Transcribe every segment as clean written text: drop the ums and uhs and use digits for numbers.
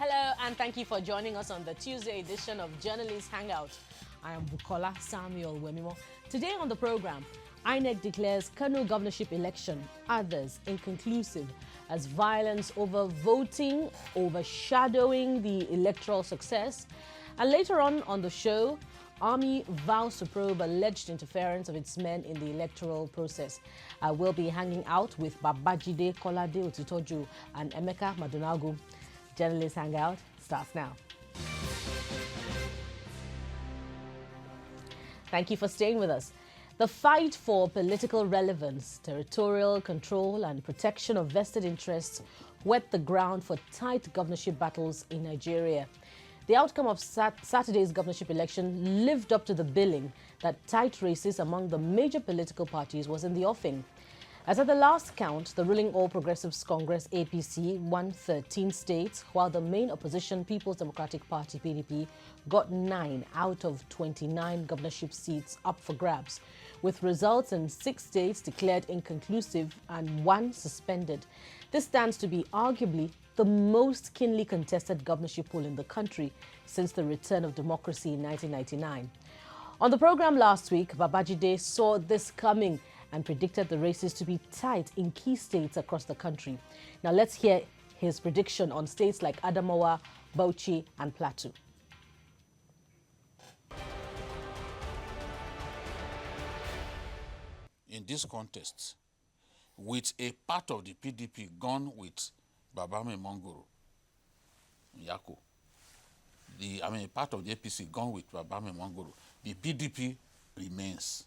Hello, and thank you for joining us on the Tuesday edition of Journalist Hangout. I am Bukola Samuel Wemimo. Today on the program, INEC declares Kano governorship election, others inconclusive, as violence over voting overshadowing the electoral success. And later on the show, Army vows to probe alleged interference of its men in the electoral process. I will be hanging out with Babajide Kolade Otitoju and Emeka Madunagu. Journalist Hangout starts now. Thank you for staying with us. The fight for political relevance, territorial control, and protection of vested interests whet the ground for tight governorship battles in Nigeria. The outcome of Saturday's governorship election lived up to the billing that tight races among the major political parties was in the offing. As at the last count, the ruling All Progressives Congress APC won 13 states, while the main opposition People's Democratic Party PDP got 9 out of 29 governorship seats up for grabs, with results in 6 states declared inconclusive and 1 suspended. This stands to be arguably the most keenly contested governorship poll in the country since the return of democracy in 1999. On the program last week, Babajide saw this coming and predicted the races to be tight in key states across the country. Now let's hear his prediction on states like Adamawa, Bauchi, and Plateau. In this contest, with a part of the PDP gone with Babame Mongoro, Yako, a part of the APC gone with Babame Mongoro, the PDP remains.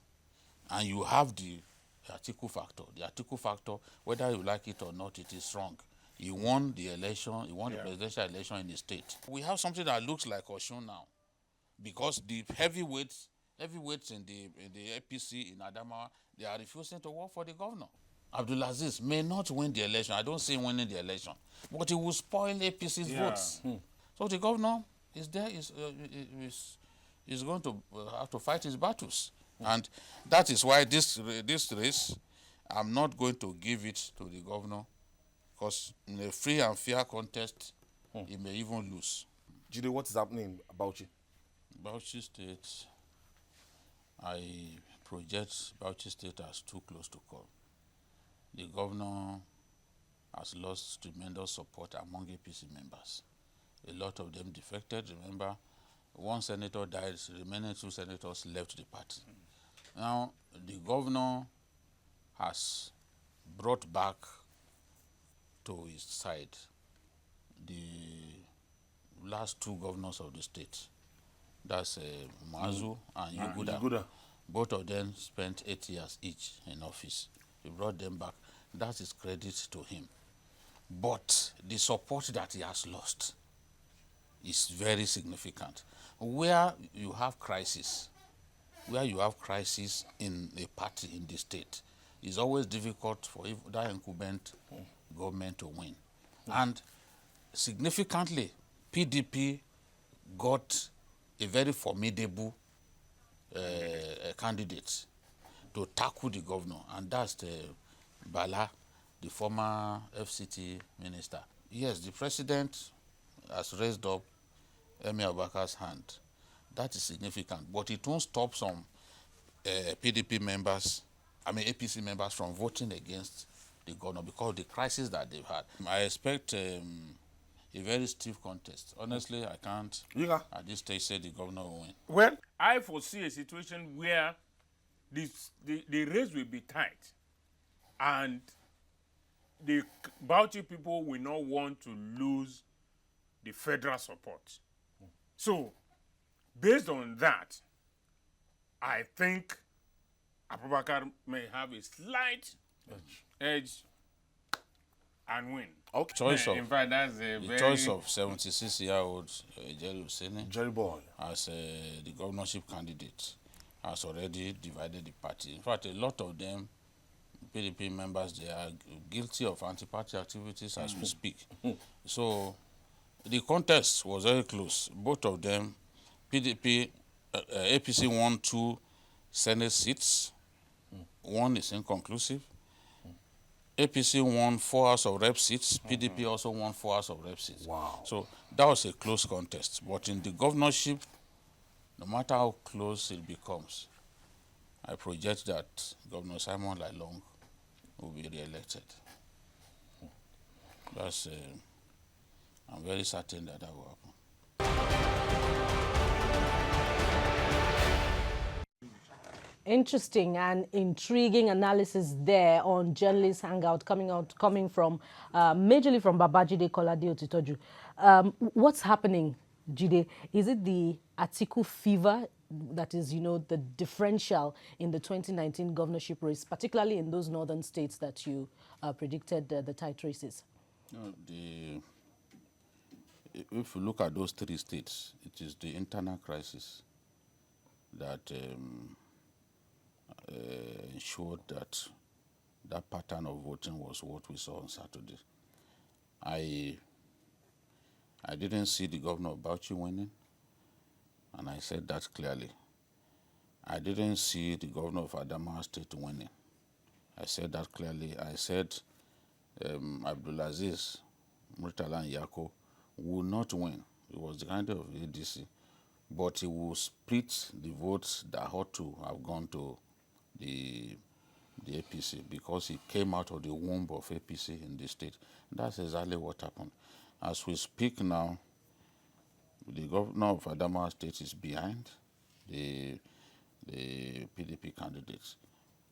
And you have the Atiku factor. The Atiku factor, whether you like it or not, it is strong. He won the election, he won the presidential election in the state. We have something that looks like Osun now, because the heavyweights in the APC in Adamawa, they are refusing to work for the governor. Abdulaziz may not win the election. I don't see him winning the election, but he will spoil APC's votes. So the governor is there, is going to have to fight his battles. And that is why this race, I'm not going to give it to the governor, because in a free and fair contest, he may even lose. Jide, what is happening about you? Bauchi State, I project Bauchi State as too close to call. The governor has lost tremendous support among APC members. A lot of them defected. Remember, one senator died, the remaining 2 senators left the party. Now, the governor has brought back to his side the last 2 governors of the state. That's Mazu and Yuguda. Both of them spent 8 years each in office. He brought them back. That is credit to him. But the support that he has lost is very significant. Where you have crisis in a party in the state, it's always difficult for that incumbent government to win. And significantly, PDP got a very formidable candidate to tackle the governor, and that's Bala, the former FCT minister. Yes, the president has raised up Emir Abakar's hand. That is significant, but it won't stop some APC members from voting against the governor because of the crisis that they've had. I expect a very stiff contest. Honestly, I can't at this stage say the governor will win. Well, I foresee a situation where the race will be tight, and the Bauchi people will not want to lose the federal support. So, based on that, I think Abubakar may have a slight edge and win. Okay. In fact, that's a the choice of 76-year-old Jerry Usene, Jerry Boy, as the governorship candidate has already divided the party. In fact, a lot of them, PDP members, they are guilty of anti-party activities as we speak. So the contest was very close. Both of them, APC won 2 Senate seats. One is inconclusive. APC won 4 House of Rep seats. PDP also won 4 House of Rep seats. Wow. So that was a close contest. But in the governorship, no matter how close it becomes, I project that Governor Simon Lalong will be re-elected. That's, I'm very certain that will happen. Interesting and intriguing analysis there on Journalist Hangout coming from majorly from Babajide Kolade Otitoju. What's happening, Jide? Is it the Atiku fever that is, the differential in the 2019 governorship race, particularly in those northern states that you predicted the tight races? No, if you look at those 3 states, it is the internal crisis that ensured that that pattern of voting was what we saw on Saturday. I didn't see the governor of Bauchi winning, and I said that clearly. I didn't see the governor of Adamawa State winning. I said that clearly. I said Abdulaziz Murtala Nyako will not win. He was the candidate of ADC, but he will split the votes that ought to have gone to the APC because he came out of the womb of APC in the state. That's exactly what happened. As we speak now, the governor of Adamawa State is behind the PDP candidates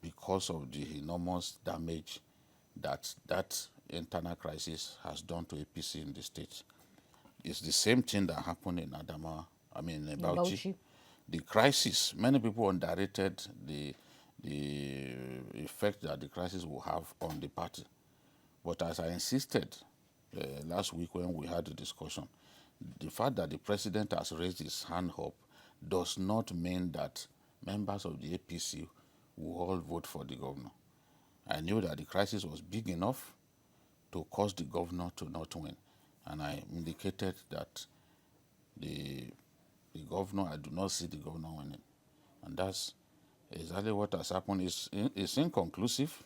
because of the enormous damage that internal crisis has done to APC in the state. It's the same thing that happened in Adamawa, in Bauchi. The crisis, many people underrated the effect that the crisis will have on the party. But as I insisted last week when we had the discussion, the fact that the president has raised his hand up does not mean that members of the APC will all vote for the governor. I knew that the crisis was big enough to cause the governor to not win. And I indicated that the governor, I do not see the governor winning. And that's exactly what has happened. It's inconclusive,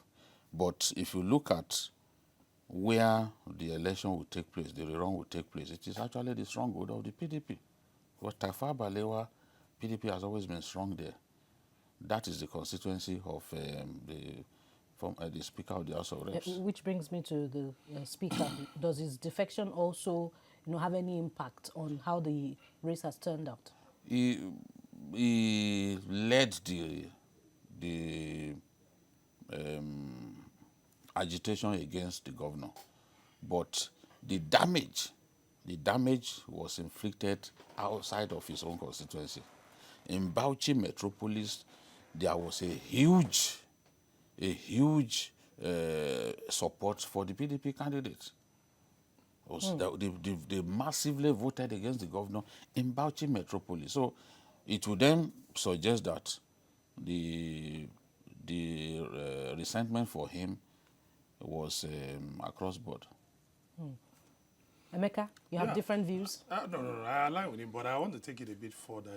but if you look at where the election will take place, the rerun will take place, it is actually the stronghold of the PDP. Because Tafawa Balewa, PDP has always been strong there. That is the constituency of the Speaker of the House of Reps. Which brings me to the Speaker. Does his defection also, have any impact on how the race has turned out? He led the agitation against the governor, but the damage was inflicted outside of his own constituency. In Bauchi Metropolis, there was a huge support for the PDP candidate. They massively voted against the governor in Bauchi Metropolis. So it would then suggest that the resentment for him was across board. Emeka, you have different views? No, I align with him, but I want to take it a bit further.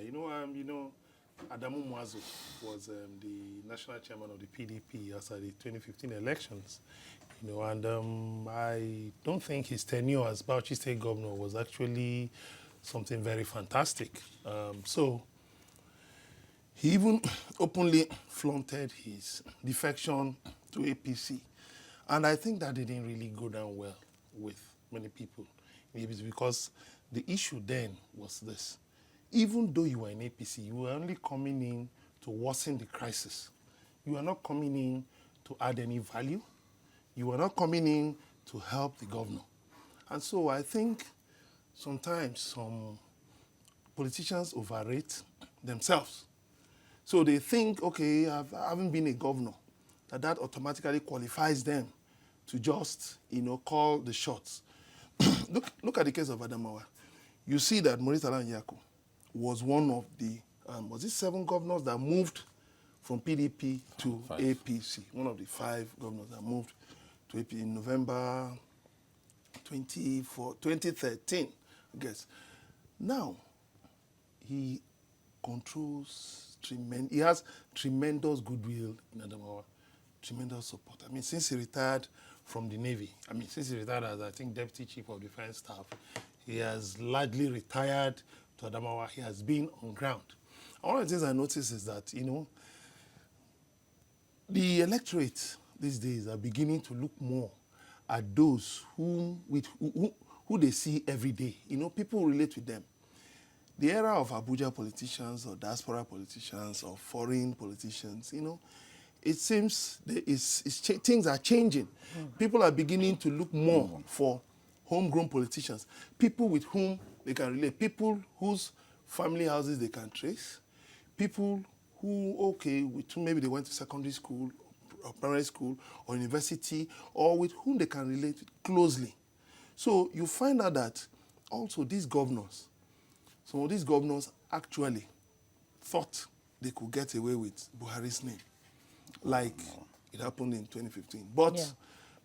Adamu Mwazu was the national chairman of the PDP after the 2015 elections. And I don't think his tenure as Bauchi State Governor was actually something very fantastic. So he even openly flaunted his defection to APC. And I think that didn't really go down well with many people. Maybe it's because the issue then was this. Even though you were in APC, you were only coming in to worsen the crisis. You were not coming in to add any value. You were not coming in to help the governor. And so I think sometimes some politicians overrate themselves. So they think, okay, I haven't been a governor, that automatically qualifies them to just, call the shots. Look at the case of Adamawa. You see that Murtala Nyako was one of the, 7 governors that moved from PDP to 5. APC. One of the 5 governors that moved to APC in November 2013, I guess. Now, he controls, he has tremendous goodwill in Adamawa. tremendous support. I mean, since he retired from the Navy, I mean, since he retired as, I think, Deputy Chief of Defense Staff, he has largely retired to Adamawa. He has been on ground. And one of the things I noticed is that, you know, the electorate these days are beginning to look more at those who they see every day. You know, people relate with them. The era of Abuja politicians or diaspora politicians or foreign politicians, you know, it seems things are changing. People are beginning to look more for homegrown politicians, people with whom they can relate, people whose family houses they can trace, people who, okay, with whom maybe they went to secondary school or primary school or university, or with whom they can relate closely. So you find out that also these governors, some of these governors actually thought they could get away with Buhari's name, like it happened in 2015. But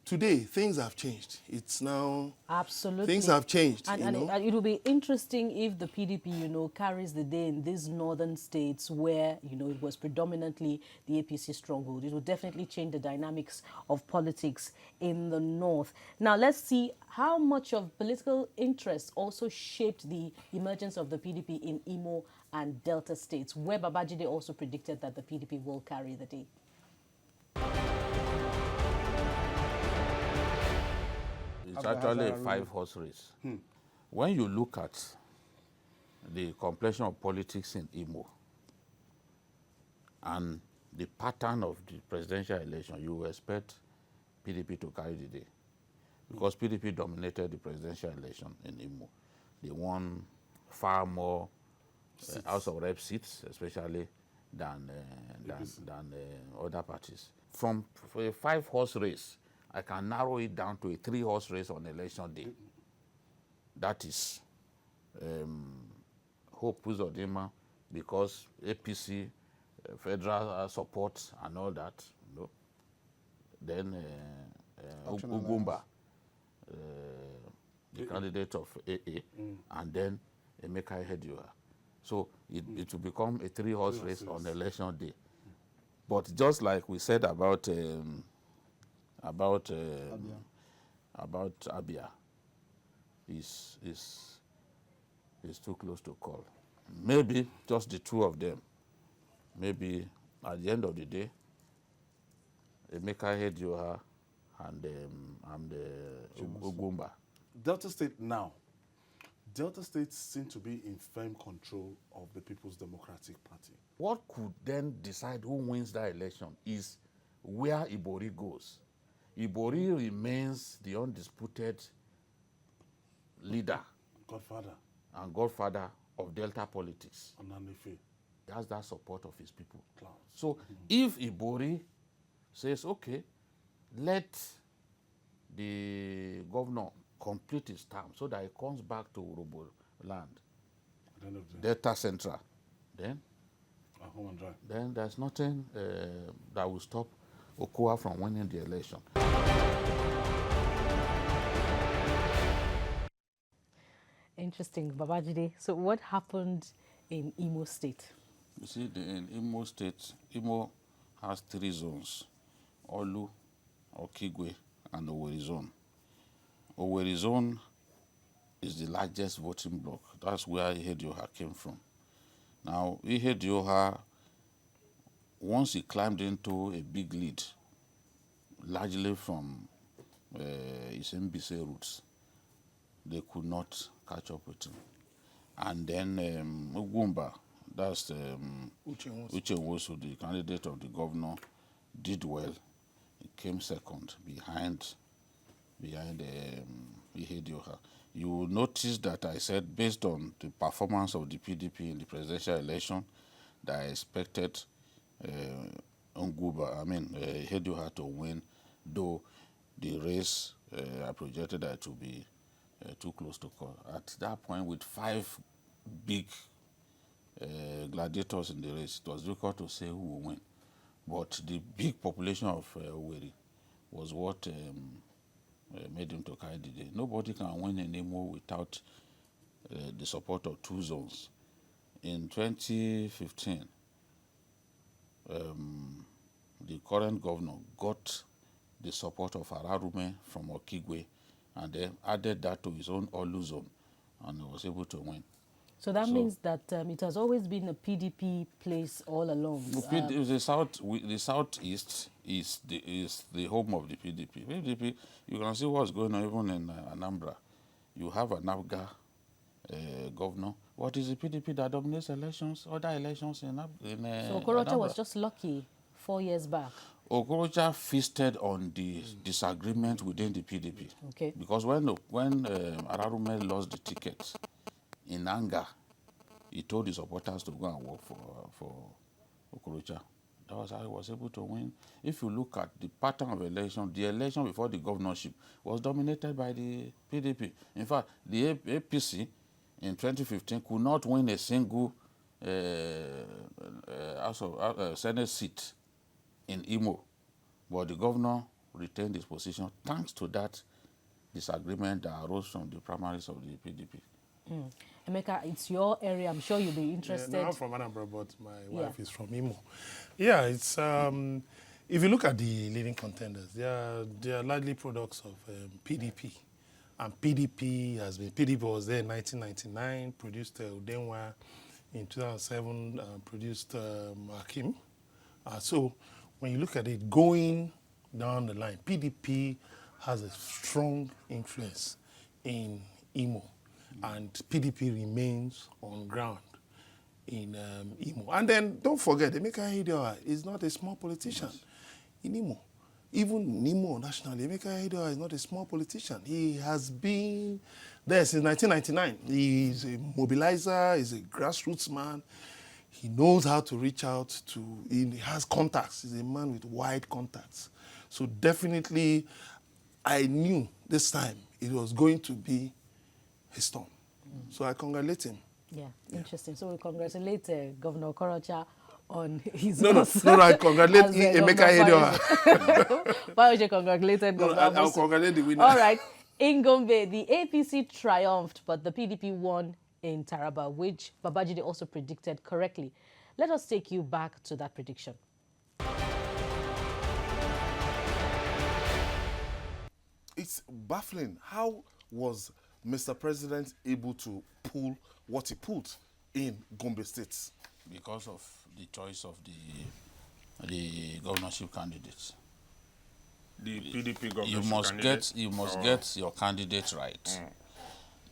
today, things have changed. It's now... Absolutely. Things have changed, and it will be interesting if the PDP, you know, carries the day in these northern states where, you know, it was predominantly the APC stronghold. It will definitely change the dynamics of politics in the north. Now, let's see how much of political interest also shaped the emergence of the PDP in Imo and Delta states, where Babajide also predicted that the PDP will carry the day. It's actually a 5-horse race. When you look at the complexion of politics in Imo and the pattern of the presidential election, you will expect PDP to carry the day. Because PDP dominated the presidential election in Imo. They won far more House of Rep seats, especially than other parties. For a 5-horse race, I can narrow it down to a 3-horse race on election day. That is Hope Uzodinma, because APC, federal support and all that. You know. Then Ugumba, the candidate of AA, and then Emeka Ihedioha. So it will become a 3-horse race on election day. But just like we said about Abia, is too close to call. Maybe just the two of them. Maybe at the end of the day, Emeka Ihedioha and Ugumba. Delta State now. Delta State seem to be in firm control of the People's Democratic Party. What could then decide who wins that election is where Ibori goes. Ibori remains the undisputed leader and godfather of Delta politics. He has that support of his people. So if Ibori says, okay, let the governor complete his term so that he comes back to Urobo land, Delta Central, then there's nothing that will stop Okowa from winning the election. Interesting, Babajide. So what happened in Imo State? You see, in Imo State, Imo has 3 zones: Olu, Okigwe, and Owerri zone. Owerri zone is the largest voting bloc. That's where Ihedioha came from. Now, Ihedioha, once he climbed into a big lead, largely from his MBC roots, they could not catch up with him. And then Ugumba, that's Uche Nwosu, the candidate of the governor, did well. He came second behind Ihedioha. You will notice that I said, based on the performance of the PDP in the presidential election, that I expected Ihedioha to win, though the race I projected that to be too close to call. At that point, with 5 big gladiators in the race, it was difficult to say who will win. But the big population of Owerri was what made him to carry the day. Nobody can win anymore without the support of 2 zones. In 2015, the current governor got the support of Ararume from Okigwe and then added that to his own Olu zone and was able to win. So that means that it has always been a PDP place all along. The southeast is the home of the PDP. PDP, you can see what's going on even in Anambra. You have an Abga governor. What is the PDP that dominates elections? Other elections in so Okorocha Anambra. was just lucky 4 years back. Okorocha feasted on the disagreement within the PDP. Okay. Because when Ararume lost the ticket, in anger, he told his supporters to go and work for Okorocha. That was how he was able to win. If you look at the pattern of election, the election before the governorship was dominated by the PDP. In fact, the APC in 2015 could not win a single Senate seat in Imo, but the governor retained his position thanks to that disagreement that arose from the primaries of the PDP. Emeka, it's your area. I'm sure you'll be interested. Yeah, no, I'm from Anambra, but my wife is from Imo. Yeah, it's if you look at the leading contenders, they are largely products of PDP, and PDP was there in 1999, produced Udenwa in 2007, produced Hakim. So when you look at it going down the line, PDP has a strong influence in Imo. And PDP remains on ground in Imo. And then don't forget, Emeka Ihedioha is not a small politician in Imo. Even in Imo nationally, Emeka Ihedioha is not a small politician. He has been there since 1999. He's a mobilizer, he's a grassroots man. He knows how to reach out he has contacts. He's a man with wide contacts. So definitely, I knew this time it was going to be his storm. So I congratulate him. Yeah, interesting. So we congratulate Governor Okorocha on his No, I congratulate Emeka Ihedioha. Why would you congratulate Governor? I'll congratulate the winner. All right. In Gombe, the APC triumphed, but the PDP won in Taraba, which Babajide also predicted correctly. Let us take you back to that prediction. It's baffling. How was Mr. President able to pull what he pulled in Gombe State? Because of the choice of the governorship candidates. The PDP governorship You must get your candidate right.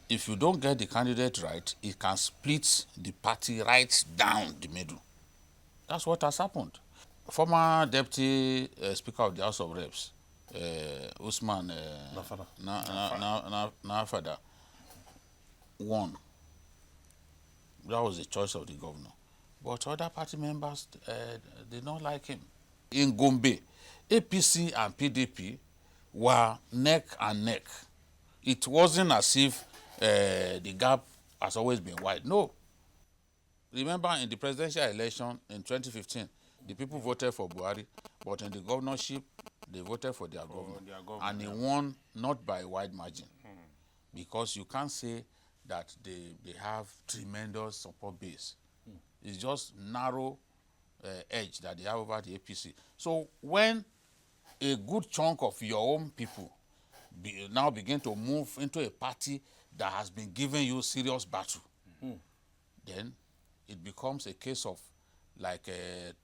If you don't get the candidate right, it can split the party right down the middle. That's what has happened. Former Deputy Speaker of the House of Reps, Usman Nafada won. That was the choice of the governor. But other party members did not like him. In Gombe, APC and PDP were neck and neck. It wasn't as if the gap has always been wide. No. Remember in the presidential election in 2015, the people voted for Buhari, but in the governorship, they voted for their governor. And he won not by a wide margin. Because you can't say that they have tremendous support base. It's just narrow edge that they have over the APC. So when a good chunk of your own people now begin to move into a party that has been giving you serious battle, then it becomes a case of like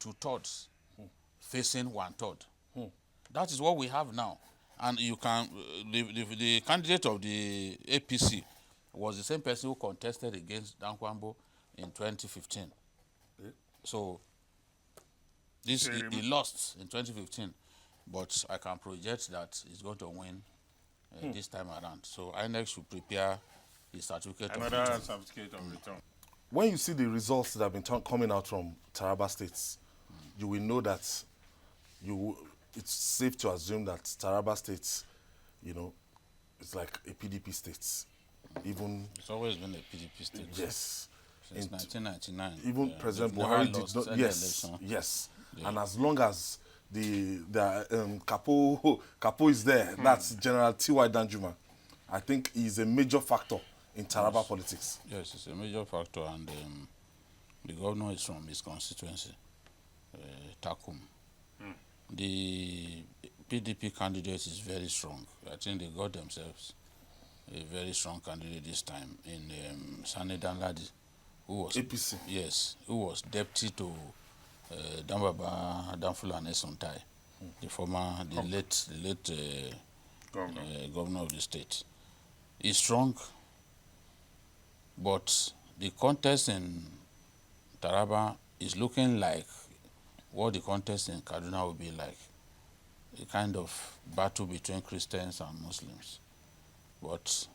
2/3 facing 1/3. That is what we have now. And you can, the candidate of the APC was the same person who contested against Dankwambo in 2015. So he lost in 2015, but I can project that he's going to win this time around. So INEC should prepare the certificate of return. Certificate of return. When you see the results that have been coming out from Taraba State, you will know that it's safe to assume that Taraba State, it's like a PDP state. It's always been a PDP state. Yes. Since 1999. Even President Buhari did not. Yes. Yeah. And as long as the Capo is there, that's General T.Y. Danjuma. I think he's a major factor in Taraba politics. Yes, it's a major factor, and the governor is from his constituency, Takum. The PDP candidate is very strong. I think they got themselves a very strong candidate this time in Sani Danladi, who was APC. Yes, who was deputy to Dambaba Danfulane Sontai, the late governor of the state. He's strong, but the contest in Taraba is looking like what the contest in Kaduna will be like. A kind of battle between Christians and Muslims. But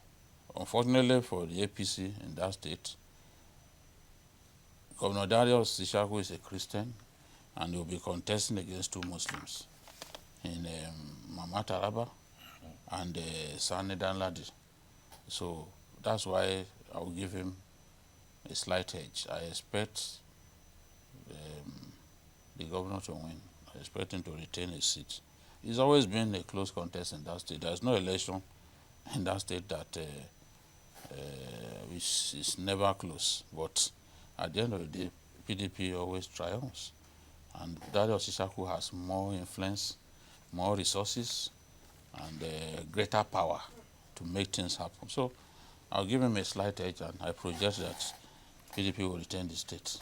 unfortunately for the APC in that state, Governor Darius Ishaku is a Christian and he will be contesting against two Muslims in Mama Taraba and Sani Danladi. So that's why I will give him a slight edge. I expect the governor to win. I expect him to retain his seat. It's always been a close contest in that state. There's no election in that state that which is never close. But at the end of the day, PDP always triumphs. And Darius Ishaku has more influence, more resources, and greater power to make things happen. So I'll give him a slight edge, and I project that PDP will retain the state.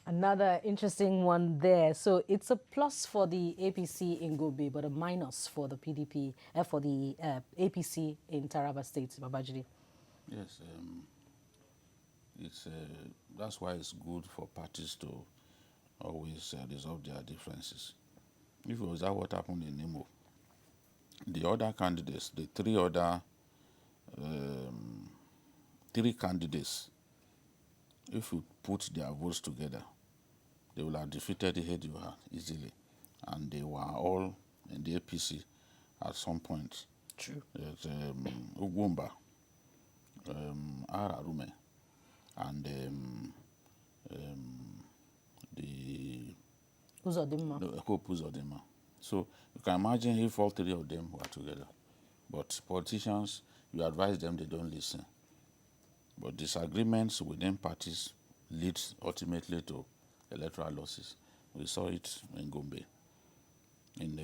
Another interesting one there. So it's a plus for the APC in Gobe, but a minus for the PDP, for the APC in Taraba State, Babajide. Yes, that's why it's good for parties to always resolve their differences. If it was that what happened in Imo, the other candidates, the three candidates, if you put their votes together, they will have defeated Ihedioha easily. And they were all in the APC at some point. True. There's Ugwumba, Ararume, and the Hope Uzodinma. So you can imagine if all three of them were together. But politicians, you advise them, they don't listen. But disagreements within parties leads ultimately to electoral losses. We saw it in Gombe. In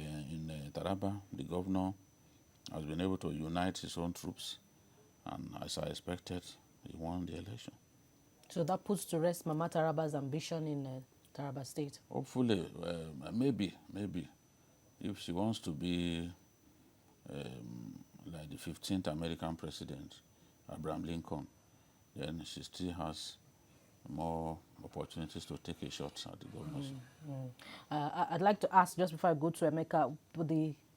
Taraba, the governor has been able to unite his own troops, and as I expected, he won the election. So that puts to rest Mama Taraba's ambition in Taraba State. Hopefully, maybe, if she wants to be like the 15th American president, Abraham Lincoln, then she still has more opportunities to take a shot at the governorship. I'd like to ask, just before I go to Emeka,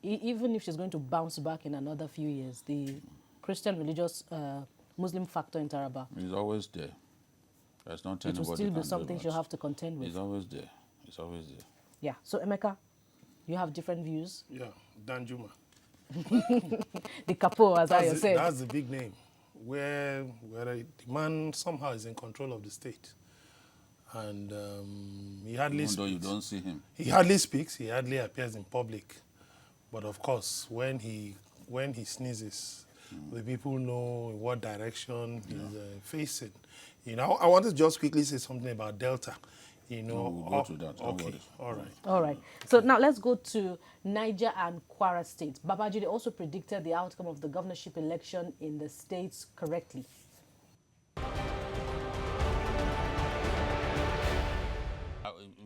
even if she's going to bounce back in another few years, the Christian religious Muslim factor in Taraba, It's always there. There's not it will still be something she'll have to contend with. It's always there. It's always there. Yeah. So Emeka, you have different views. Yeah, Danjuma. The capo, as I said. That's the big name, where the man somehow is in control of the state, and he hardly Even though speaks. you don't see him. He hardly speaks. He hardly appears in public, but of course, when he sneezes, the people know in what direction he's facing. You know, I want to just quickly say something about Delta. You know, we'll go to that. Don't Okay, worry. all right. All right. So now let's go to Niger and Kwara states. Babajide also predicted the outcome of the governorship election in the states correctly.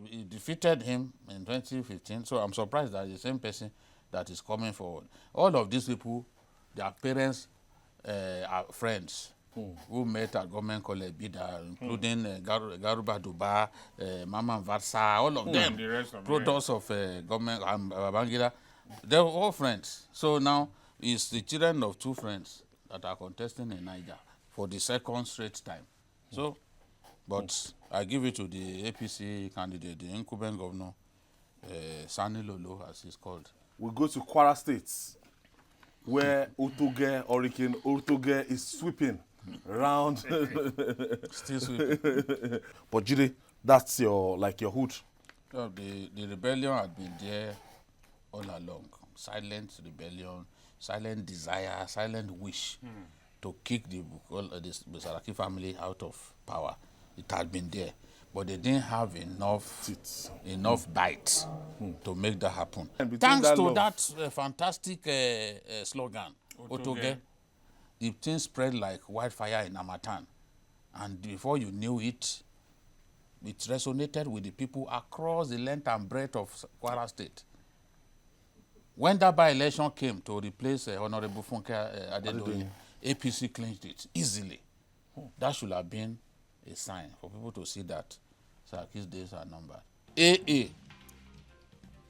He defeated him in 2015, so I'm surprised that the same person that is coming forward. All of these people, their parents are friends who met at government college, including Garuba Duba, Mama Varsa, all of them, the rest of products of government, Babangida. They're all friends. So now it's the children of two friends that are contesting in Niger for the second straight time. So, but I give it to the APC candidate, the incumbent governor, Sani Lolo, as he's called. We go to Kwara State, where Hurricane Otoge is sweeping around. Still sweeping. But Jide, that's your hood. So the rebellion had been there all along. Silent rebellion, silent desire, silent wish to kick the Saraki family out of power. It had been there. but they didn't have enough bite to make that happen. And between Thanks that to love- that fantastic slogan, Otoge, the thing spread like wildfire in Amatan. And before you knew it, it resonated with the people across the length and breadth of Kwara State. When that by-election came to replace Honorable Funke Adedoyin, APC clinched it easily. That should have been a sign for people to see that Saraki's days are numbered. AA,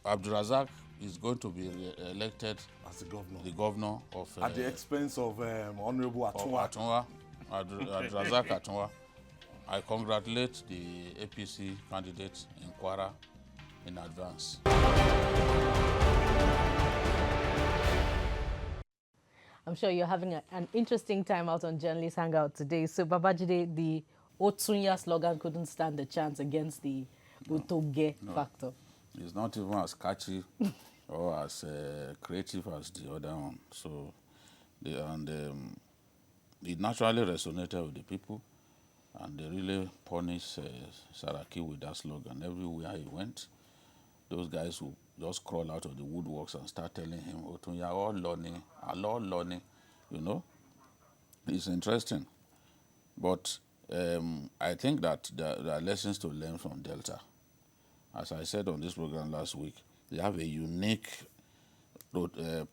Abdulrazak is going to be elected as the governor. the governor of At the expense of Honorable Atunwa. Atunwa, Abdulrazak Atunwa. I congratulate the APC candidate in Kwara in advance. I'm sure you're having an interesting time out on Journalist Hangout today. So, Babajide, the Otunya slogan couldn't stand a chance against the Otoge factor. It's not even as catchy or as creative as the other one. So, it naturally resonated with the people, and they really punished Saraki with that slogan. Everywhere he went, those guys would just crawl out of the woodworks and start telling him, Otunya, all learning, you know. It's interesting. But I think that there are lessons to learn from Delta. As I said on this program last week, they have a unique rotatory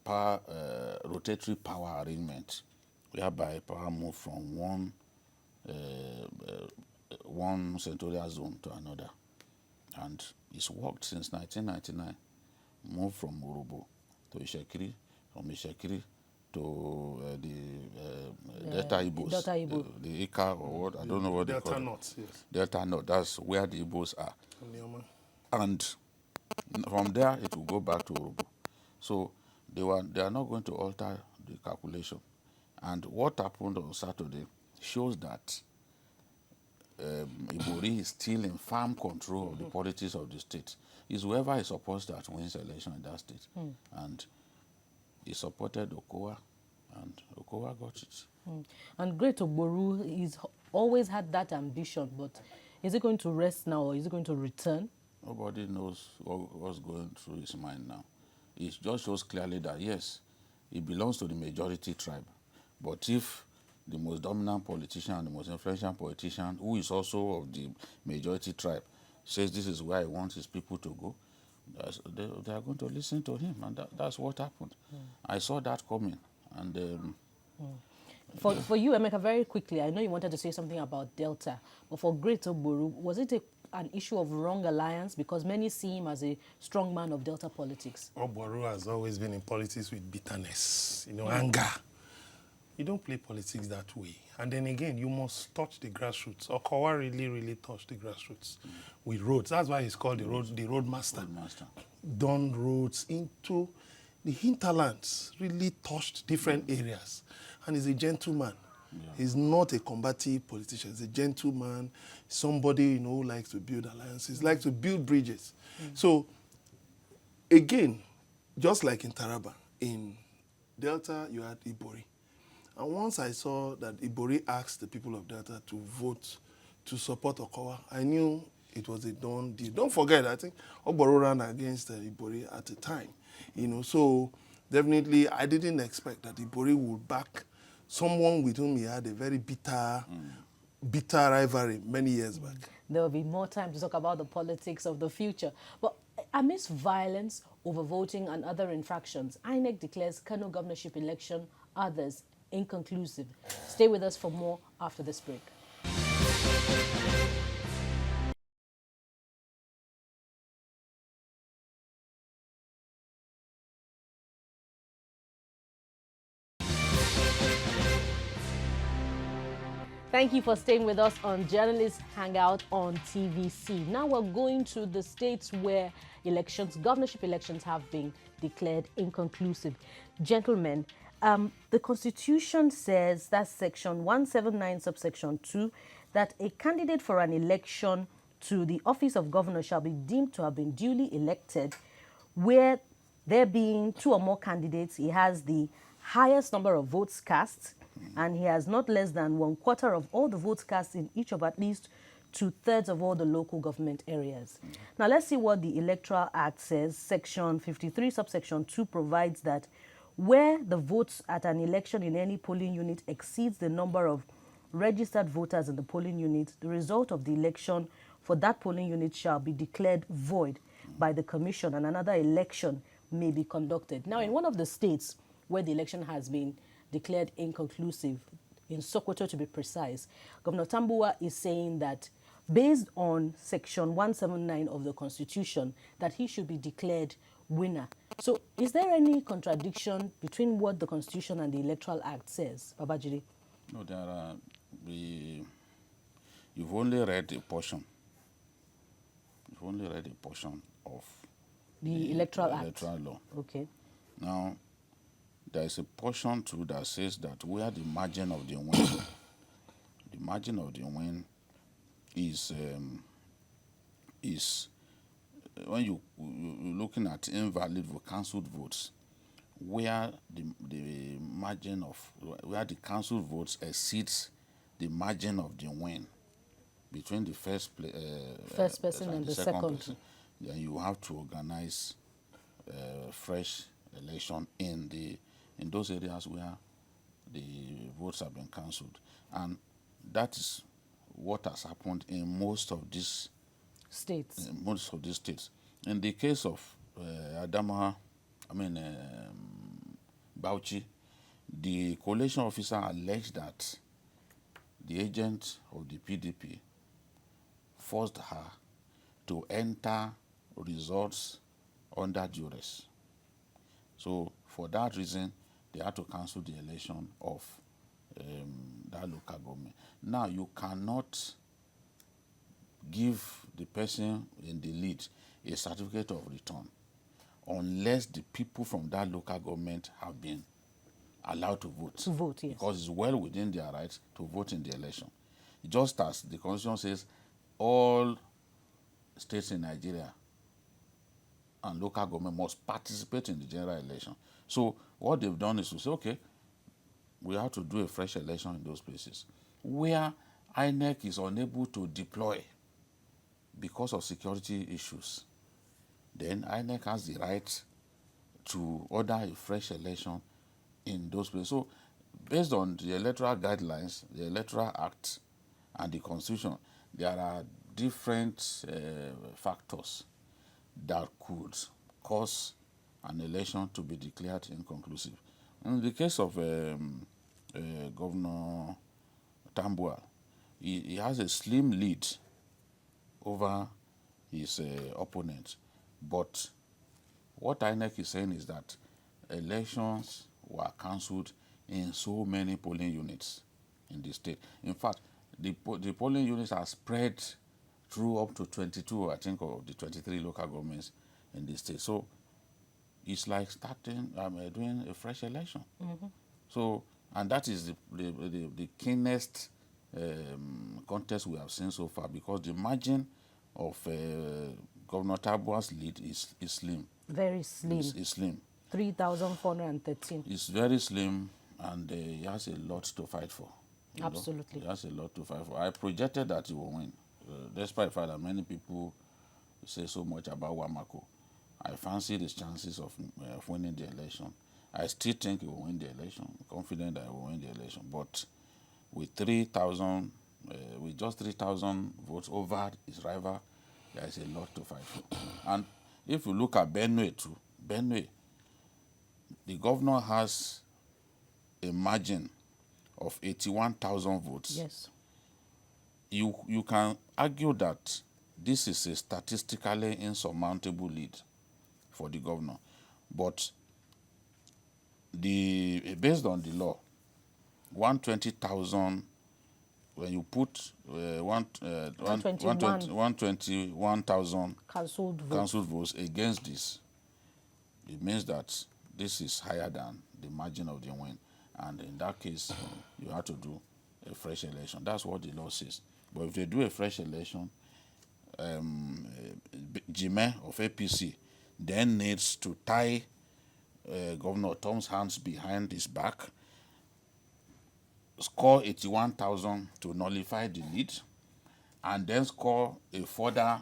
power arrangement, whereby power moves from one senatorial zone to another. And it's worked since 1999. Moved from Urubu to Ishekiri, from Ishekiri to the Delta Igbos. Delta Igbo. The Ika or what, I don't know what they call Delta it. North, yes. Delta North, that's where the Igbos are. Onioma. And from there, it will go back to Urubu. So they are not going to alter the calculation. And what happened on Saturday shows that Ibori is still in firm control of the politics of the state. It's whoever is supposed that wins election in that state. And he supported Okowa, and Okowa got it. And Great Ogboru, he's always had that ambition, but is it going to rest now or is it going to return? Nobody knows what's going through his mind now. It just shows clearly that, yes, he belongs to the majority tribe. But if the most dominant politician and the most influential politician, who is also of the majority tribe, says this is where he wants his people to go, they are going to listen to him. And that's what happened. I saw that coming. And For you, Emeka, very quickly, I know you wanted to say something about Delta, but for Great Ogboru, was it an issue of wrong alliance? Because many see him as a strong man of Delta politics. Ogboru has always been in politics with bitterness, anger. You don't play politics that way. And then again, you must touch the grassroots. Okowa really, really touched the grassroots with roads. That's why he's called the road master. Done roads into the hinterlands, really touched different areas. And he's a gentleman. Yeah. He's not a combative politician. He's a gentleman, somebody, who likes to build alliances, likes to build bridges. So, again, just like in Taraba, in Delta, you had Ibori. And once I saw that Ibori asked the people of Delta to vote to support Okowa, I knew it was a done deal. Don't forget, I think Ogboru ran against Ibori at the time. So definitely I didn't expect that Ibori would back someone with whom he had a very bitter rivalry many years back. There will be more time to talk about the politics of the future. But amidst violence, overvoting, and other infractions, INEC declares Kano governorship election, others, inconclusive. Stay with us for more after this break. Thank you for staying with us on Journalist Hangout on TVC. Now we're going to the states where governorship elections have been declared inconclusive. Gentlemen, the Constitution says, that's section 179 subsection 2, that a candidate for an election to the office of governor shall be deemed to have been duly elected where there being two or more candidates, he has the highest number of votes cast, and he has not less than 1/4 of all the votes cast in each of at least 2/3 of all the local government areas. Now, let's see what the Electoral Act says. Section 53, subsection 2 provides that where the votes at an election in any polling unit exceeds the number of registered voters in the polling unit, the result of the election for that polling unit shall be declared void by the commission, and another election may be conducted. Now, in one of the states where the election has been declared inconclusive, in Sokoto to be precise, Governor Tambuwa is saying that based on Section 179 of the Constitution, that he should be declared winner. So is there any contradiction between what the Constitution and the Electoral Act says, Babajide? No, there are. You've only read a portion. You've only read a portion of The Electoral Act. electoral law. Okay. Now, there is a portion too that says that where the margin of the win, the margin of the win is when you're looking at invalid cancelled votes, where the margin of where the cancelled votes exceeds the margin of the win between the first person and the second. person, then you have to organize fresh election in those areas where the votes have been cancelled, and that is what has happened in most of these States. states. In the case of Bauchi, the collation officer alleged that the agent of the PDP forced her to enter results under duress. So for that reason, they had to cancel the election of that local government. Now, you cannot give the person in the lead a certificate of return unless the people from that local government have been allowed to vote. To vote, yes. Because it's well within their rights to vote in the election. Just as the Constitution says, all states in Nigeria and local government must participate in the general election. So what they've done is to say, okay, we have to do a fresh election in those places where INEC is unable to deploy because of security issues. Then INEC has the right to order a fresh election in those places. So based on the electoral guidelines, the Electoral Act, and the Constitution, there are different factors that could cause an election to be declared inconclusive. In the case of Governor Tambuwal, he has a slim lead over his opponent. But what INEC is saying is that elections were cancelled in so many polling units in the state. In fact, the polling units are spread through up to 22, I think, of the 23 local governments in the state. So it's like starting, doing a fresh election. Mm-hmm. So, and that is the keenest contest we have seen so far, because the margin of Governor Tambuwal's lead is slim. Very slim. It's slim. 3,413. It's very slim, and he has a lot to fight for. Absolutely. He has a lot to fight for. I projected that he will win, despite the fact that many people say so much about Wamako. I fancy his chances of winning the election. I still think he will win the election. I'm confident that he will win the election. But with 3,000, with just 3,000 votes over his rival, there is a lot to fight for. And if you look at Benue too, Benue, the governor has a margin of 81,000 votes. Yes. You can argue that this is a statistically insurmountable lead for the governor, but based on the law, 120,000, when you put 121,000 cancelled votes against this, it means that this is higher than the margin of the win, and in that case, you have to do a fresh election. That's what the law says. But if they do a fresh election, Jime of APC then needs to tie Governor Tom's hands behind his back, score 81,000 to nullify the lead, and then score a further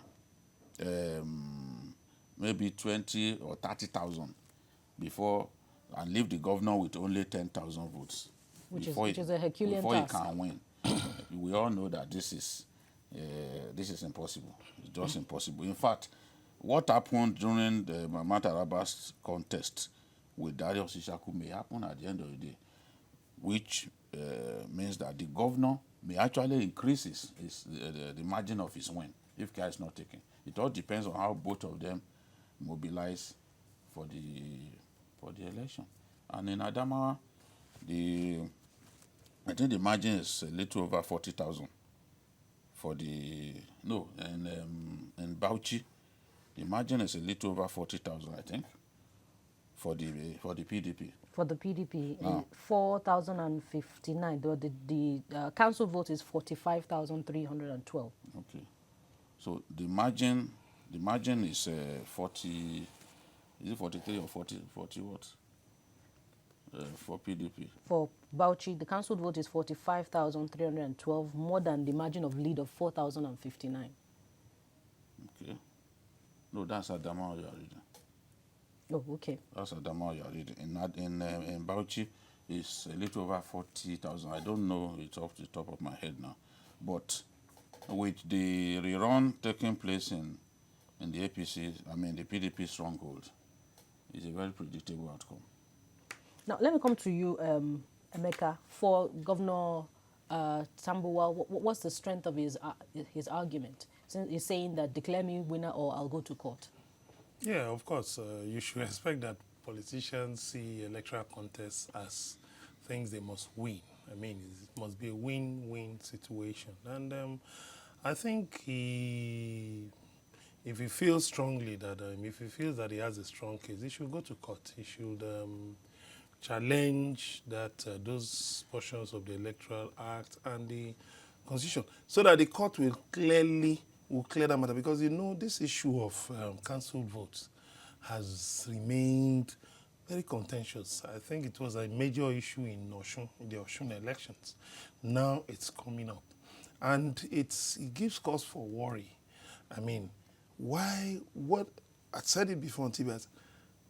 maybe 20 or 30,000 before, and leave the governor with only 10,000 votes Which before is a Herculean before he task. can win. We all know that this is impossible. It's just impossible. In fact, what happened during the Mama Taraba's contest with Darius Ishaku may happen at the end of the day, which means that the governor may actually increase the margin of his win if care is not taken. It all depends on how both of them mobilize for the election. And in Adamawa, I think the margin is a little over 40,000 for the in Bauchi. The margin is a little over 40,000, I think, for the PDP. For the PDP, 4,059. The council vote is 45,312. Okay, so the margin is 40. Is it 43 or 40 what? For PDP. For Bauchi, the council vote is 45,312, more than the margin of lead of 4,059. Okay. No, that's Adamawa you are reading. Oh, okay. That's Adamawa you are reading. In Bauchi, it's a little over 40,000. I don't know it off the top of my head now. But with the rerun taking place in the APC, the PDP stronghold, it's a very predictable outcome. Now, let me come to you, Emeka. For Governor Tambuwal, what's the strength of his argument? Since he's saying that declare me winner or I'll go to court. Yeah, of course. You should expect that politicians see electoral contests as things they must win. It must be a win-win situation. And I think if he feels strongly that, if he feels that he has a strong case, he should go to court. He should challenge that those portions of the Electoral Act and the Constitution, so that the court will clear that matter. Because this issue of cancelled votes has remained very contentious. I think it was a major issue in the Osun elections. Now it's coming up, and it gives cause for worry. Why? What I said it before on TV.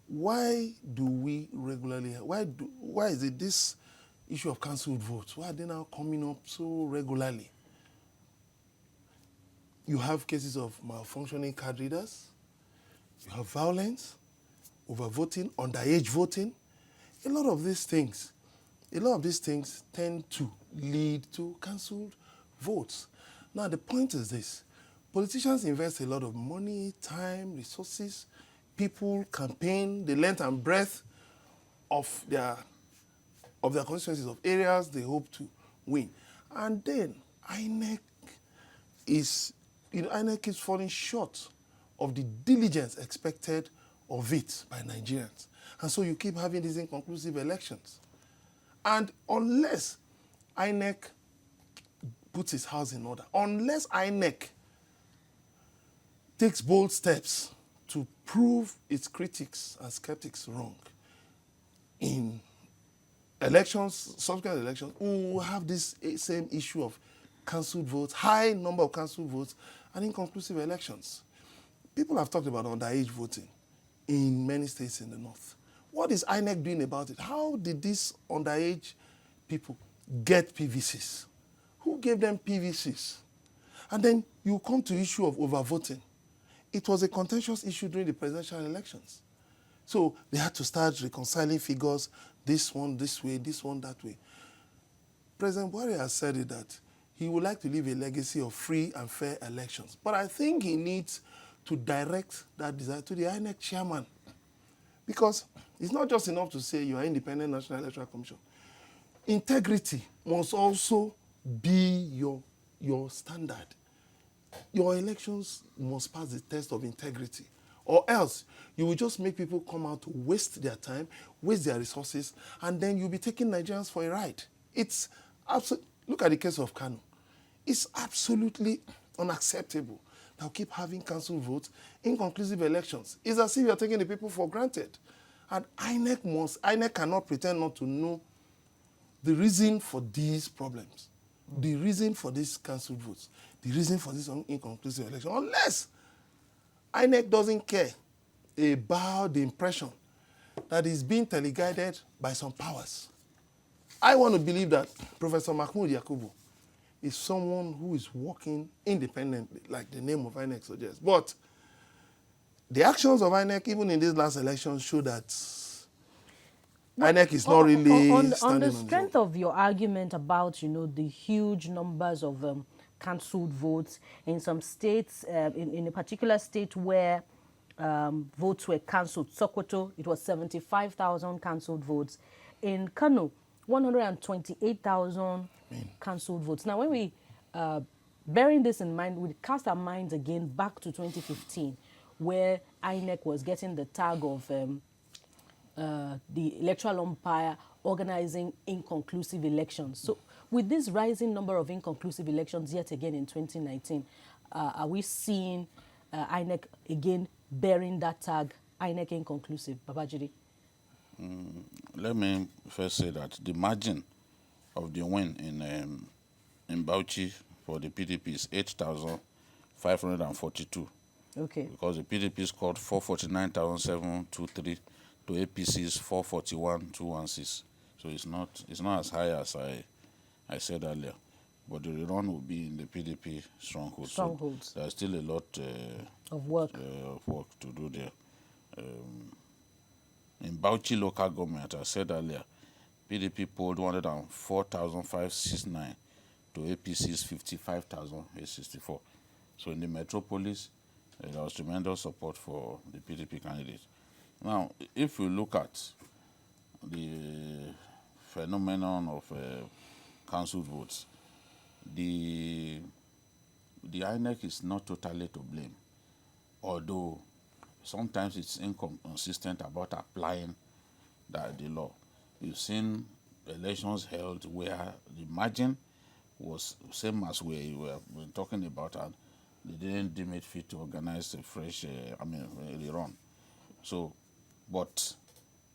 Why do we regularly? Why is it this issue of cancelled votes? Why are they now coming up so regularly? You have cases of malfunctioning card readers. You have violence, overvoting, underage voting. A lot of these things tend to lead to cancelled votes. Now the point is this: politicians invest a lot of money, time, resources. People campaign the length and breadth of their constituencies, of areas they hope to win. And then INEC keeps falling short of the diligence expected of it by Nigerians. And so you keep having these inconclusive elections. And unless INEC puts its house in order, unless INEC takes bold steps to prove its critics and skeptics wrong in subsequent elections, we will have this same issue of cancelled votes, high number of cancelled votes, and inconclusive elections. People have talked about underage voting in many states in the north. What is INEC doing about it? How did these underage people get PVCs? Who gave them PVCs? And then you come to the issue of overvoting. It was a contentious issue during the presidential elections. So they had to start reconciling figures, this one this way, this one that way. President Buhari has said it that he would like to leave a legacy of free and fair elections. But I think he needs to direct that desire to the INEC chairman. Because it's not just enough to say you are independent National Electoral Commission. Integrity must also be your standard. Your elections must pass the test of integrity, or else you will just make people come out to waste their time, waste their resources, and then you'll be taking Nigerians for a ride. Look at the case of Kano. It's absolutely unacceptable that we keep having cancelled votes, inconclusive elections. It's as if you're taking the people for granted. And INEC cannot pretend not to know the reason for these problems. the reason for this cancelled votes, the reason for this inconclusive election, unless INEC doesn't care about the impression that is being teleguided by some powers. I want to believe that Professor Mahmoud Yakubu is someone who is working independently, like the name of INEC suggests. But the actions of INEC, even in this last election, show that INEC is not really on standing the on strength its own. of your argument about, the huge numbers of cancelled votes in some states, in a particular state where votes were cancelled, Sokoto, it was 75,000 cancelled votes. In Kano, 128,000 cancelled votes. Now, when we, bearing this in mind, we cast our minds again back to 2015, where INEC was getting the tag of the electoral umpire organizing inconclusive elections. So with this rising number of inconclusive elections yet again in 2019, are we seeing INEC again bearing that tag, INEC inconclusive? Babajide? Let me first say that the margin of the win in Bauchi for the PDP is 8,542. Okay. Because the PDP scored 449,723 to APC's 441,216. So it's not as high as I said earlier. But the rerun will be in the PDP strongholds. Strongholds. So there's still a lot Of work. of work to do there. In Bauchi local government, I said earlier, PDP polled 104,569 to APC's 55,864. So in the metropolis, there was tremendous support for the PDP candidate. Now, if you look at the phenomenon of cancelled votes, the INEC is not totally to blame, although sometimes it's inconsistent about applying the law. You've seen elections held where the margin was same as we were talking about, and they didn't deem it fit to organize a fresh, rerun. So, but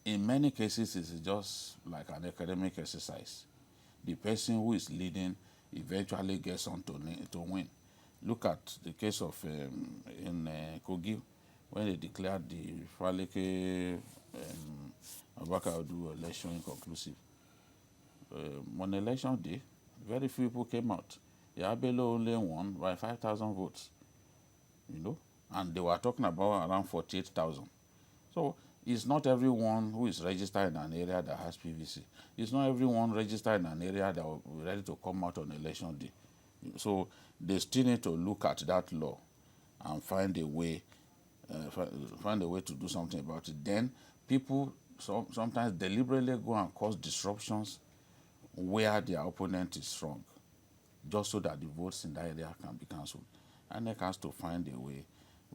in many cases, it's just like an academic exercise. The person who is leading eventually gets on to win. Look at the case of in Kogi, when they declared the Faleke Abakadu election inconclusive. On election day, very few people came out. Yabelo only won by 5,000 votes, and they were talking about around 48,000. So it's not everyone who is registered in an area that has PVC. It's not everyone registered in an area that will be ready to come out on election day. So they still need to look at that law and find a way to do something about it. Then people sometimes deliberately go and cause disruptions where their opponent is strong, just so that the votes in that area can be cancelled. INEC has to find a way,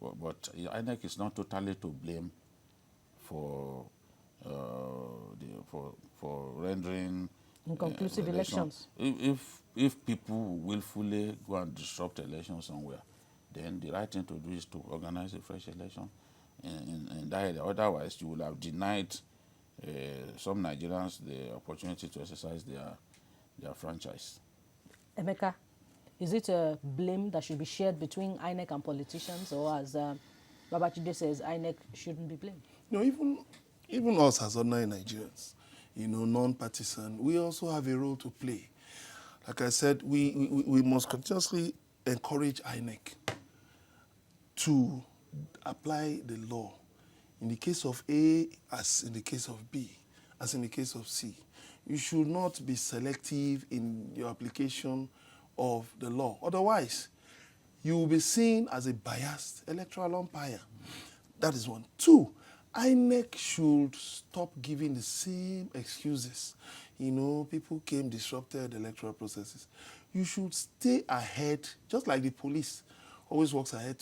but INEC is not totally to blame for rendering Inconclusive elections. If people willfully go and disrupt elections somewhere, then the right thing to do is to organize a fresh election in that area. Otherwise, you will have denied some Nigerians the opportunity to exercise their franchise. Emeka, is it a blame that should be shared between INEC and politicians, or as Babajide says, INEC shouldn't be blamed? Even us as ordinary Nigerians, non-partisan, we also have a role to play. Like I said, we must continuously encourage INEC to apply the law in the case of A as in the case of B, as in the case of C. You should not be selective in your application of the law. Otherwise, you will be seen as a biased electoral umpire. That is one. Two, INEC should stop giving the same excuses. People came, disrupted electoral processes. You should stay ahead, just like the police always works hard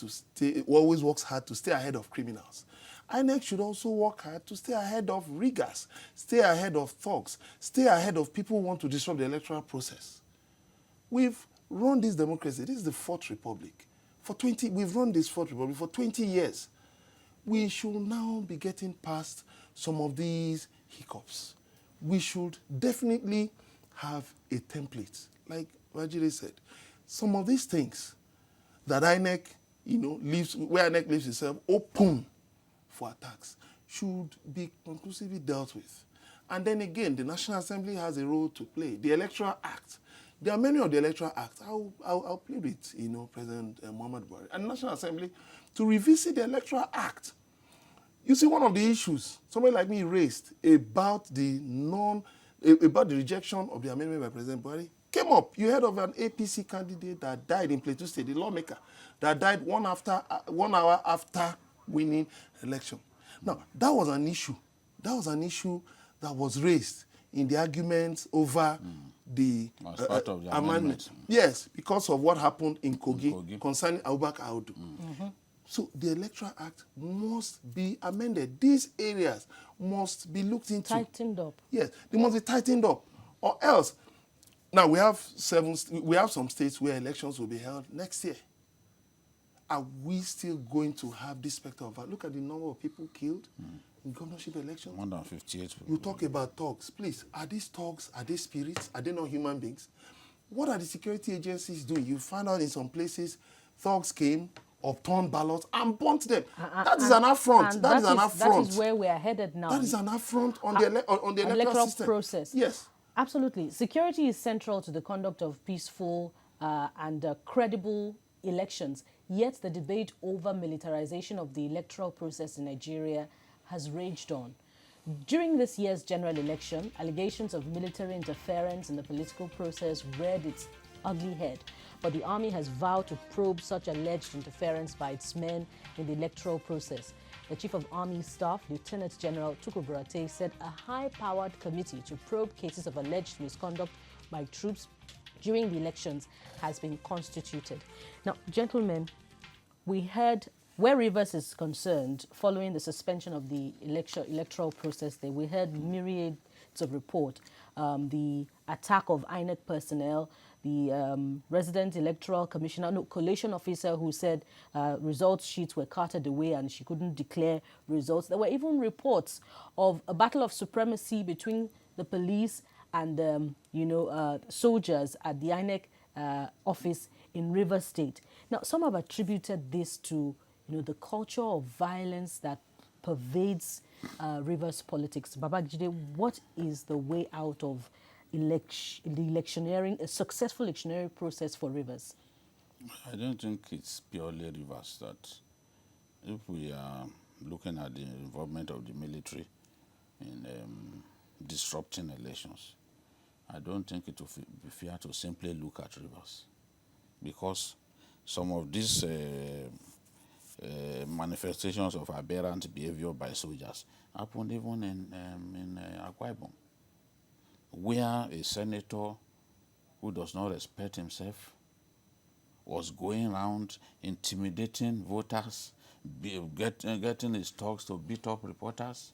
to stay ahead of criminals. INEC should also work hard to stay ahead of riggers, stay ahead of thugs, stay ahead of people who want to disrupt the electoral process. We've run this democracy. This is the Fourth Republic. We've run this Fourth Republic for 20 years. We should now be getting past some of these hiccups. We should definitely have a template. Like Wajiri said, some of these things that INEC, where INEC leaves itself open for attacks, should be conclusively dealt with. And then again, the National Assembly has a role to play. The Electoral Act. There are many of the Electoral Acts. I'll plead with, President Muhammad Buhari and the National Assembly to revisit the Electoral Act. You see, one of the issues somebody like me raised about the rejection of the amendment by President Buhari came up. You heard of an APC candidate that died in Plateau State, the lawmaker, that died 1 hour after winning election. Now, that was an issue. That was an issue that was raised in the arguments over the part of the amendment. Yes, because of what happened in Kogi concerning Abubakar Audu. So the Electoral Act must be amended. These areas must be looked into. Tightened up. Yes, they must be tightened up. Or else, now we have some states where elections will be held next year. Are we still going to have this specter of, look at the number of people killed in governorship elections? 158 people. You talk about thugs. Please, are these thugs, are they spirits? Are they not human beings? What are the security agencies doing? You find out in some places, thugs came, upturned ballots, and burnt them. That is an affront. That is an affront. That is where we are headed now. That is an affront on the electoral system. Process. Yes. Absolutely. Security is central to the conduct of peaceful and credible elections. Yet the debate over militarization of the electoral process in Nigeria has raged on. During this year's general election, allegations of military interference in the political process reared its ugly head, but the army has vowed to probe such alleged interference by its men in the electoral process. The Chief of Army Staff, Lieutenant General Tukur Buratai, said a high-powered committee to probe cases of alleged misconduct by troops during the elections has been constituted. Now, gentlemen, we heard where Rivers is concerned, following the suspension of the electoral process there, we heard myriads of reports. The attack of INEC personnel, the resident electoral commissioner, collation officer who said results sheets were carted away and she couldn't declare results. There were even reports of a battle of supremacy between the police and soldiers at the INEC office in Rivers State. Now, some have attributed this to the culture of violence that pervades Rivers politics. Babajide, what is the way out of a successful electioneering process for Rivers? I don't think it's purely Rivers. That if we are looking at the involvement of the military in disrupting elections, I don't think it would be fair to simply look at Rivers, because some of these manifestations of aberrant behavior by soldiers happened even in Akwa Ibom, where a senator who does not respect himself was going around intimidating voters, getting his thugs to beat up reporters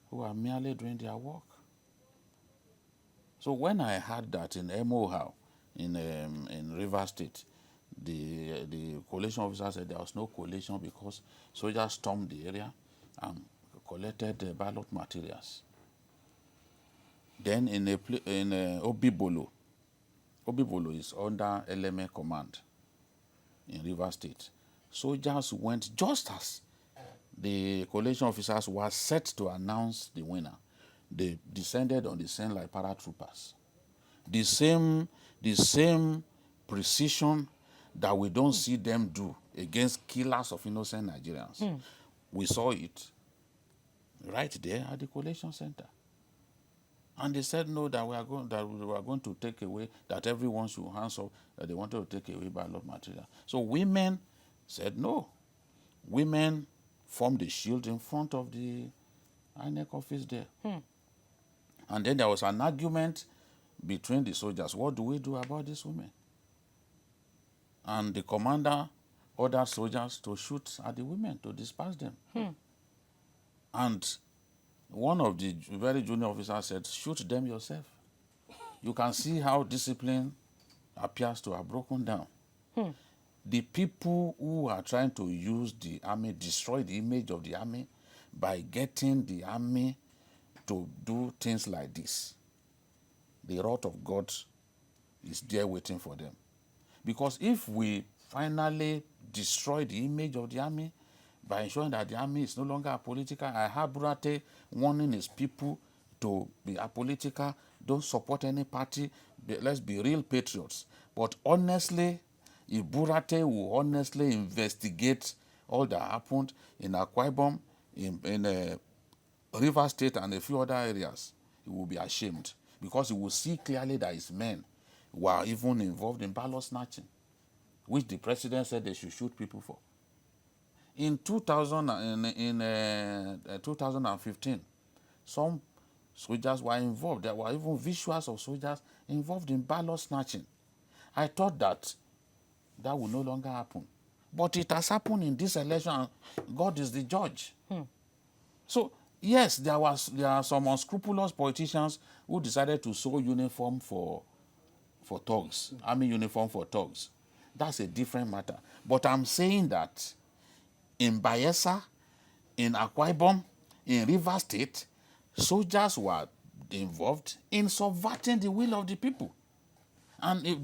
who are merely doing their work. So when I heard that in Emohau, in Rivers State, the collation officer said there was no collation because soldiers stormed the area and collected the ballot materials. Then in Obibolo is under LMA command in Rivers State. Soldiers went just as the collation officers were set to announce the winner. They descended on the scene like paratroopers. The same precision that we don't see them do against killers of innocent Nigerians. We saw it right there at the collation center. And they said no, that we were going to take away, that everyone should hands up, that they wanted to take away ballot material. So women said no. Women formed a shield in front of the INEC office there. And then there was an argument between the soldiers. What do we do about these women? And the commander ordered soldiers to shoot at the women, to disperse them. And one of the very junior officers said, shoot them yourself. You can see how discipline appears to have broken down. The people who are trying to use the army, destroy the image of the army by getting the army to do things like this. The wrath of God is there waiting for them. Because if we finally destroy the image of the army by ensuring that the army is no longer apolitical, I have Burate warning his people to be apolitical, don't support any party, let's be real patriots. But honestly, if Burate will honestly investigate all that happened in Akwa Ibom, in River State and a few other areas, he will be ashamed because he will see clearly that his men were even involved in ballot snatching, which the president said they should shoot people for. In 2015, some soldiers were involved. There were even visuals of soldiers involved in ballot snatching. I thought that would no longer happen. But it has happened in this election, and God is the judge. So, yes, there are some unscrupulous politicians who decided to sew uniform for thugs, army uniform for thugs. That's a different matter. But I'm saying that in Bayelsa, in Akwa Ibom, in River State, soldiers were involved in subverting the will of the people. And if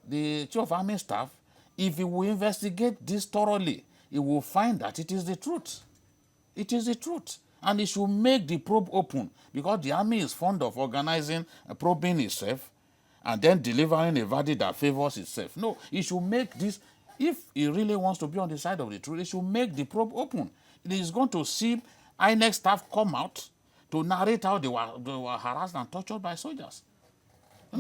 the chief of army staff, if he will investigate this thoroughly, he will find that it is the truth. It is the truth. And he should make the probe open, because the army is fond of organizing, probing itself, and then delivering a verdict that favors itself. No, he should make this, if he really wants to be on the side of the truth, he should make the probe open. It is going to see INEC staff come out to narrate how they were harassed and tortured by soldiers.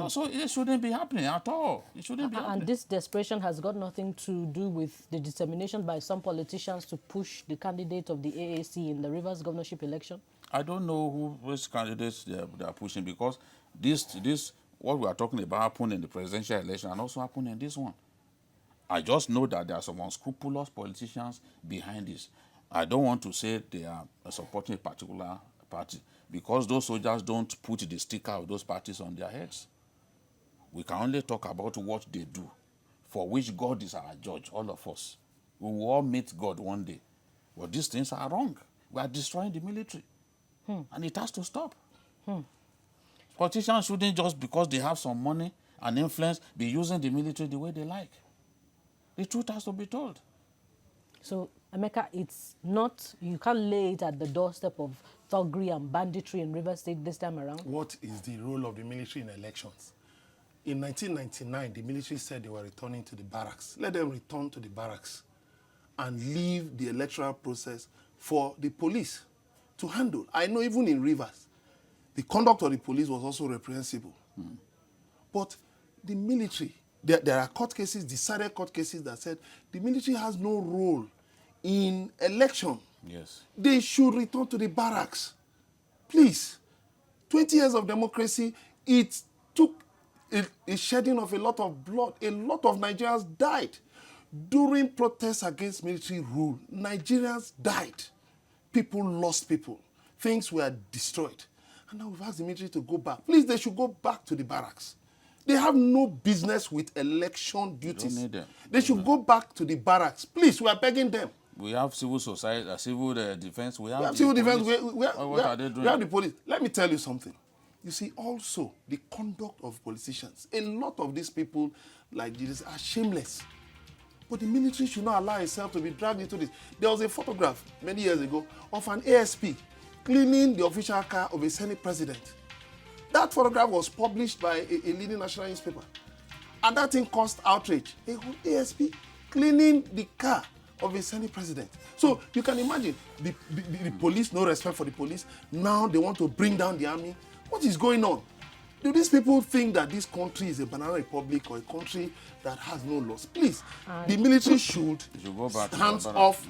So it shouldn't be happening at all. It shouldn't be happening. And this desperation has got nothing to do with the determination by some politicians to push the candidate of the AAC in the Rivers governorship election? I don't know which candidates they are pushing, because this what we are talking about happened in the presidential election and also happened in this one. I just know that there are some unscrupulous politicians behind this. I don't want to say they are supporting a particular party, because those soldiers don't put the sticker of those parties on their heads. We can only talk about what they do, for which God is our judge, all of us. We will all meet God one day. But these things are wrong. We are destroying the military. And it has to stop. Politicians shouldn't, just because they have some money and influence, be using the military the way they like. The truth has to be told. So, Emeka, it's not, you can't lay it at the doorstep of thuggery and banditry in River State this time around? What is the role of the military in elections? In 1999, the military said they were returning to the barracks. Let them return to the barracks and leave the electoral process for the police to handle. I know even in Rivers, the conduct of the police was also reprehensible. But the military, there are court cases, decided court cases that said the military has no role in election. Yes. They should return to the barracks. Please. 20 years of democracy, it took a shedding of a lot of blood. A lot of Nigerians died during protests against military rule. Nigerians died. People lost people. Things were destroyed. And now we've asked the military to go back. Please, they should go back to the barracks. They have no business with election duties. Don't need them. They should go back to the barracks. Please, we are begging them. We have civil society, civil defense. We have civil defense. What are they doing? We have the police. Let me tell you something. You see, also, the conduct of politicians. A lot of these people, like this, are shameless. But the military should not allow itself to be dragged into this. There was a photograph many years ago of an ASP cleaning the official car of a Senate president. That photograph was published by a leading national newspaper. And that thing caused outrage. A whole ASP cleaning the car of a Senate president. So you can imagine the police, no respect for the police. Now they want to bring down the army. What is going on? Do these people think that this country is a banana republic or a country that has no laws? Please, the military should go back hands off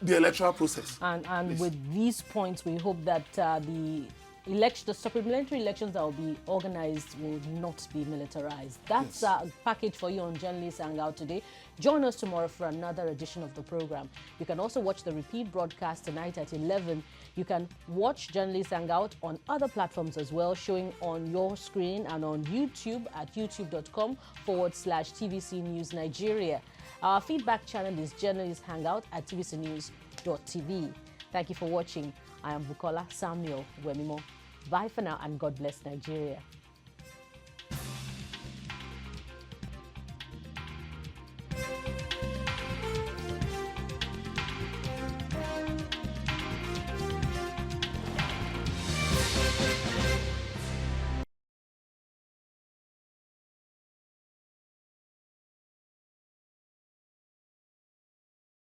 the electoral process. And with these points, we hope that the supplementary elections that will be organized will not be militarized. That's a package for you on Journalists Hangout today. Join us tomorrow for another edition of the program. You can also watch the repeat broadcast tonight at 11. You can watch Journalists Hangout on other platforms as well, showing on your screen and on YouTube at youtube.com/TVC News Nigeria. Our feedback channel is Journalists Hangout at tvcnews.tv. Thank you for watching. I am Bukola Samuel Wemimo. Bye for now, and God bless Nigeria.